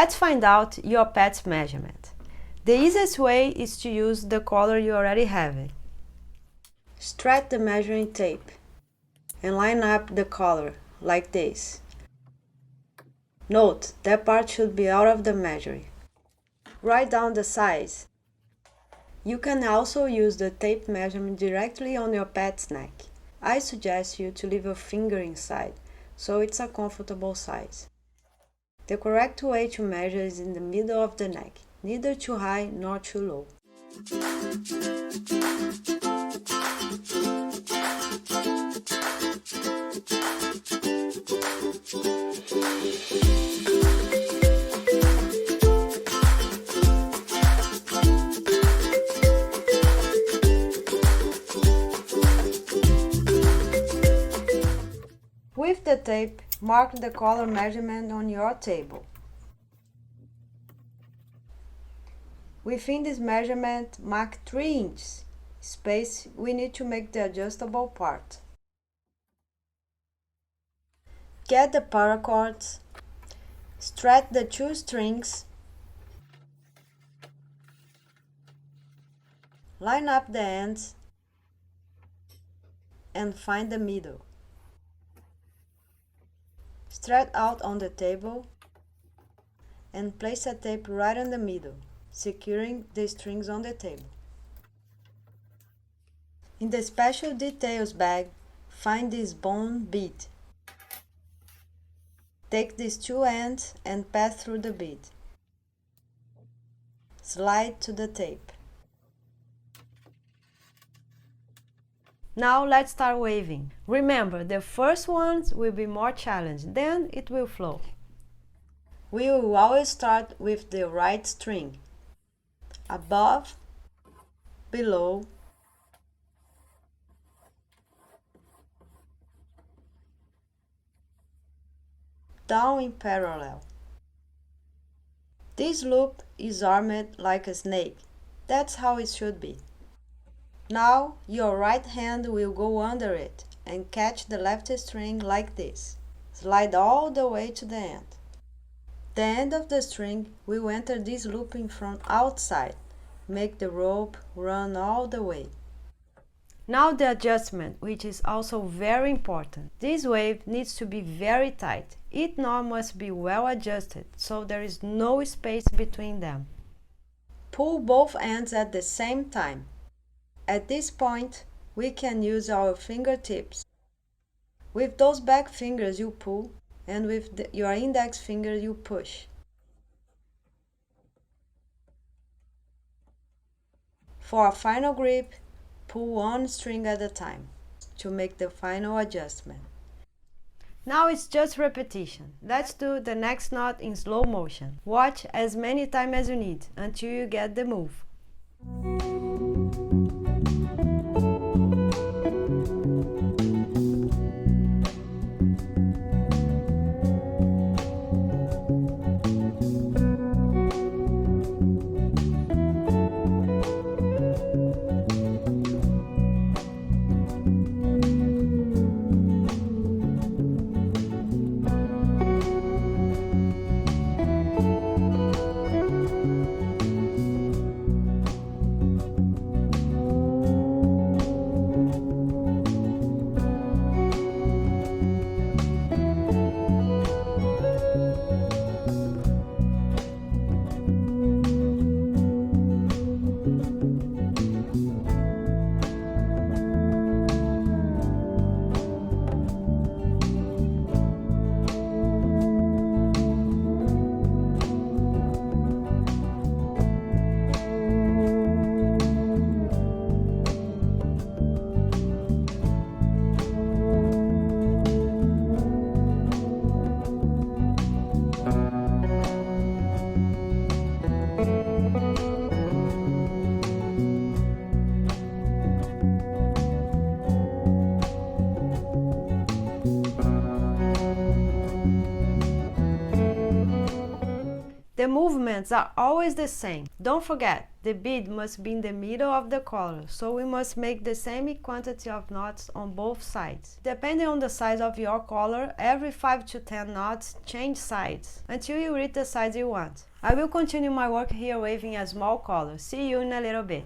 Let's find out your pet's measurement. The easiest way is to use the collar you already have. Stretch the measuring tape and line up the collar like this. Note that part should be out of the measuring. Write down the size. You can also use the tape measurement directly on your pet's neck. I suggest you to leave a finger inside, so it's a comfortable size. The correct way to measure is in the middle of the neck, neither too high nor too low. With the tape, mark the collar measurement on your table. Within this measurement, mark 3 inches space we need to make the adjustable part. Get the paracords, stretch the 2 strings, line up the ends, and find the middle. Stretch out on the table and place a tape right in the middle, securing the strings on the table. In the special details bag, find this bone bead. Take these 2 ends and pass through the bead. Slide to the tape. Now let's start waving. Remember, the first ones will be more challenging, then it will flow. We will always start with the right string. Above, below, down in parallel. This loop is armed like a snake. That's how it should be. Now your right hand will go under it and catch the left string like this. Slide all the way to the end. The end of the string will enter this looping from outside. Make the rope run all the way. Now the adjustment, which is also very important. This wave needs to be very tight. Each knot must be well adjusted, so there is no space between them. Pull both ends at the same time. At this point, we can use our fingertips. With those back fingers you pull, and with your index finger you push. For a final grip, pull 1 string at a time to make the final adjustment. Now it's just repetition. Let's do the next knot in slow motion. Watch as many times as you need until you get the move. The movements are always the same. Don't forget, the bead must be in the middle of the collar, so we must make the same quantity of knots on both sides. Depending on the size of your collar, every 5 to 10 knots, change sides until you reach the size you want. I will continue my work here waving a small collar. See you in a little bit.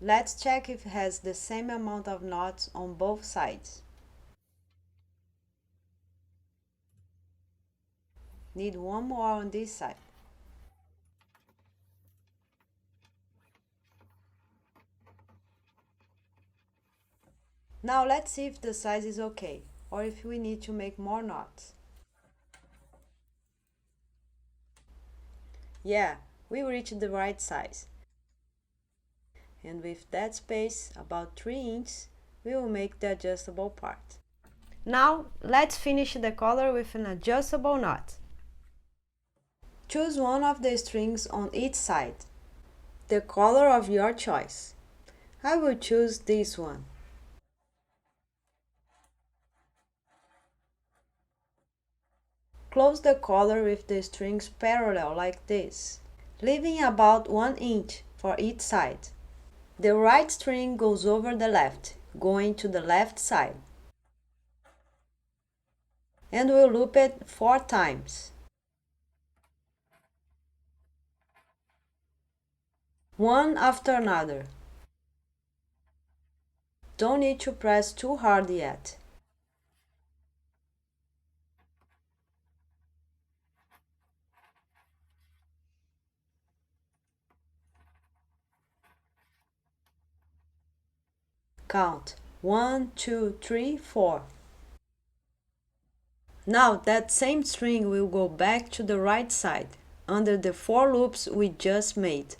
Let's check if it has the same amount of knots on both sides. Need one more on this side. Now let's see if the size is okay, or if we need to make more knots. Yeah, we reached the right size. And with that space, about 3 inches, we will make the adjustable part. Now, let's finish the collar with an adjustable knot. Choose one of the strings on each side, the color of your choice. I will choose this one. Close the collar with the strings parallel like this, leaving about 1 inch for each side. The right string goes over the left, going to the left side. And we'll loop it 4 times. One after another. Don't need to press too hard yet. Count 1, 2, 3, 4. Now that same string will go back to the right side, under the 4 loops we just made.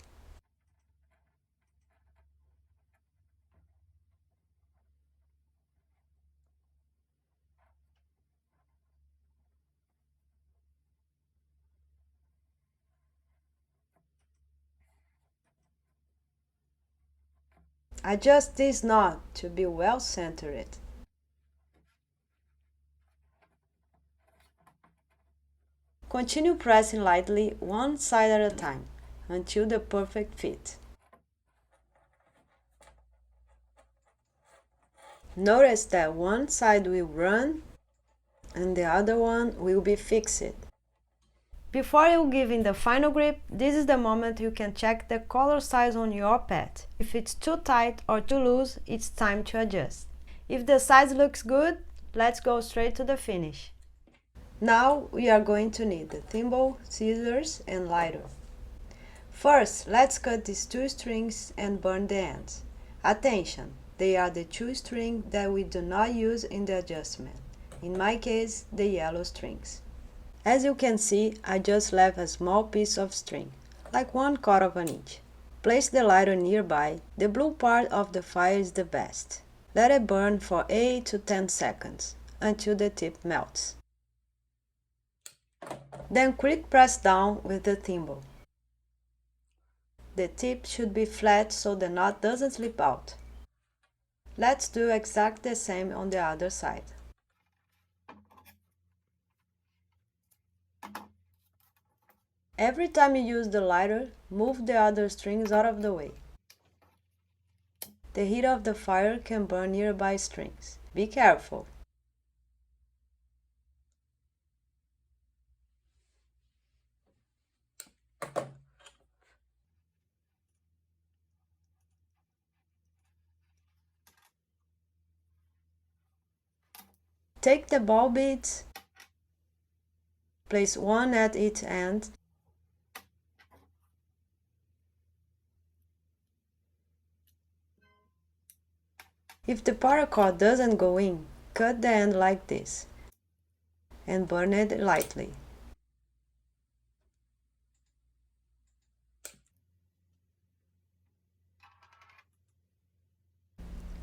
Adjust this knot to be well centered. Continue pressing lightly one side at a time until the perfect fit. Notice that one side will run and the other one will be fixed. Before you give it the final grip, this is the moment you can check the collar size on your pet. If it's too tight or too loose, it's time to adjust. If the size looks good, let's go straight to the finish. Now we are going to need the thimble, scissors and lighter. First, let's cut these 2 strings and burn the ends. Attention, they are the 2 strings that we do not use in the adjustment. In my case, the yellow strings. As you can see, I just left a small piece of string, like 1/4 of an inch. Place the lighter nearby. The blue part of the fire is the best. Let it burn for 8 to 10 seconds, until the tip melts. Then quick press down with the thimble. The tip should be flat so the knot doesn't slip out. Let's do exactly the same on the other side. Every time you use the lighter, move the other strings out of the way. The heat of the fire can burn nearby strings. Be careful. Take the ball beads, place one at each end, if the paracord doesn't go in, cut the end like this and burn it lightly.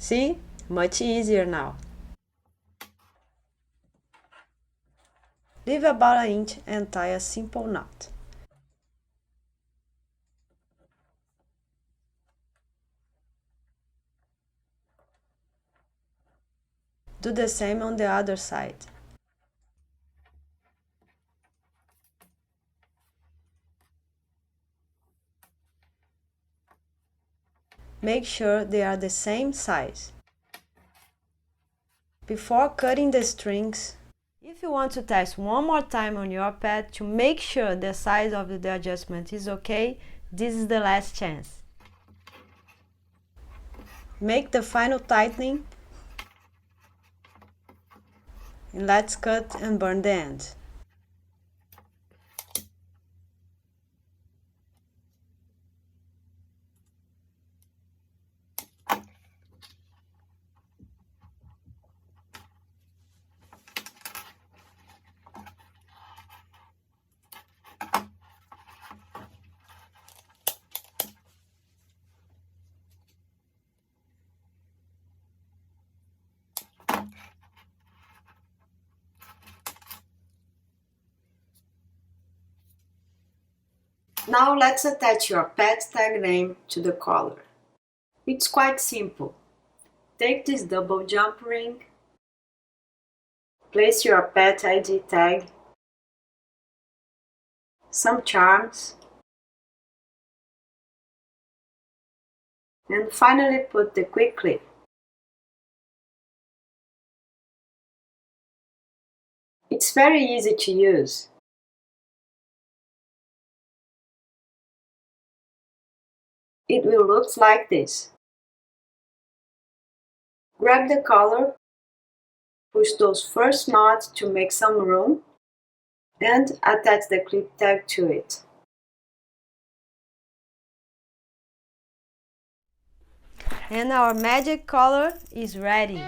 See? Much easier now. Leave about an inch and tie a simple knot. Do the same on the other side. Make sure they are the same size. Before cutting the strings, if you want to test one more time on your pet to make sure the size of the adjustment is okay, this is the last chance. Make the final tightening and let's cut and burn the end. Now let's attach your pet tag name to the collar. It's quite simple. Take this double jump ring, place your pet ID tag, some charms, and finally put the quick clip. It's very easy to use. It will look like this. Grab the collar, push those first knots to make some room, and attach the clip tag to it. And our magic collar is ready!